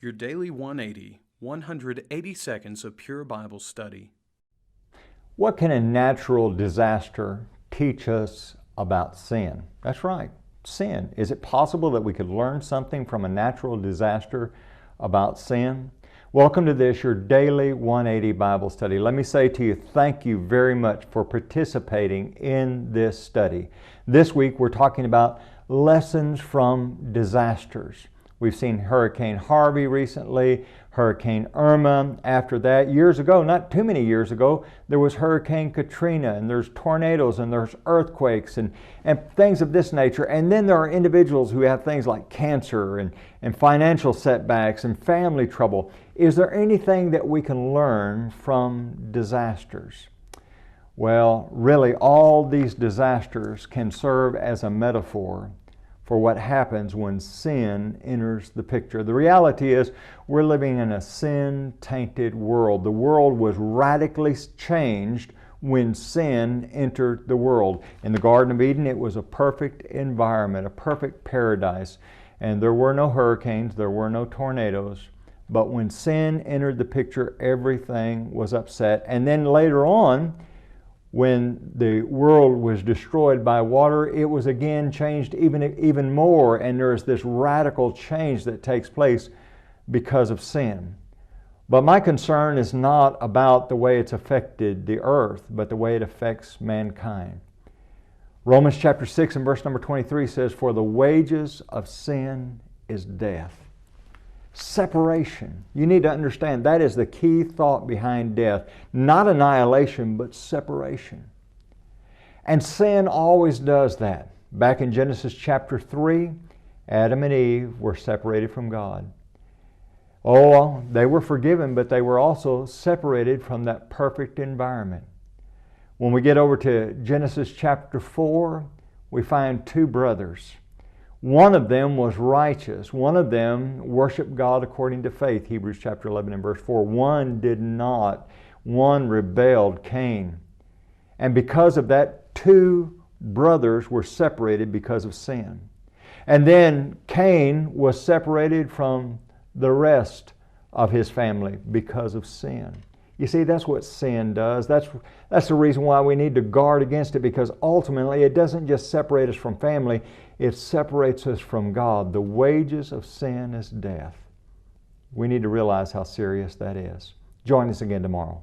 Your Daily 180, 180 seconds of pure Bible study. What can a natural disaster teach us about sin? That's right, sin. Is it possible that we could learn something from a natural disaster about sin? Welcome to this, your Daily 180 Bible study. Let me say to you, thank you very much for participating in this study. This week we're talking about lessons from disasters. We've seen Hurricane Harvey recently, Hurricane Irma. After that, years ago, not too many years ago, there was Hurricane Katrina, and there's tornadoes, and there's earthquakes, and things of this nature. And then there are individuals who have things like cancer and financial setbacks and family trouble. Is there anything that we can learn from disasters? Well, really, all these disasters can serve as a metaphor for what happens when sin enters the picture. The reality is we're living in a sin-tainted world. The world was radically changed when sin entered the world. In the Garden of Eden, it was a perfect environment, a perfect paradise, and there were no hurricanes, there were no tornadoes. But when sin entered the picture, everything was upset. And then later on, when the world was destroyed by water, it was again changed even more, and there's this radical change that takes place because of sin. But my concern is not about the way it's affected the earth, but the way it affects mankind. Romans chapter 6 and verse number 23 says, "For the wages of sin is death." Separation. You need to understand that is the key thought behind death. Not annihilation, but separation. And sin always does that. Back in Genesis chapter 3, Adam and Eve were separated from God. Oh, they were forgiven, but they were also separated from that perfect environment. When we get over to Genesis chapter 4, we find two brothers. One of them was righteous. One of them worshiped God according to faith, Hebrews chapter 11 and verse 4. One did not. One rebelled, Cain. And because of that, two brothers were separated because of sin. And then Cain was separated from the rest of his family because of sin. You see, that's what sin does. That's the reason why we need to guard against it, because ultimately it doesn't just separate us from family, it separates us from God. The wages of sin is death. We need to realize how serious that is. Join us again tomorrow.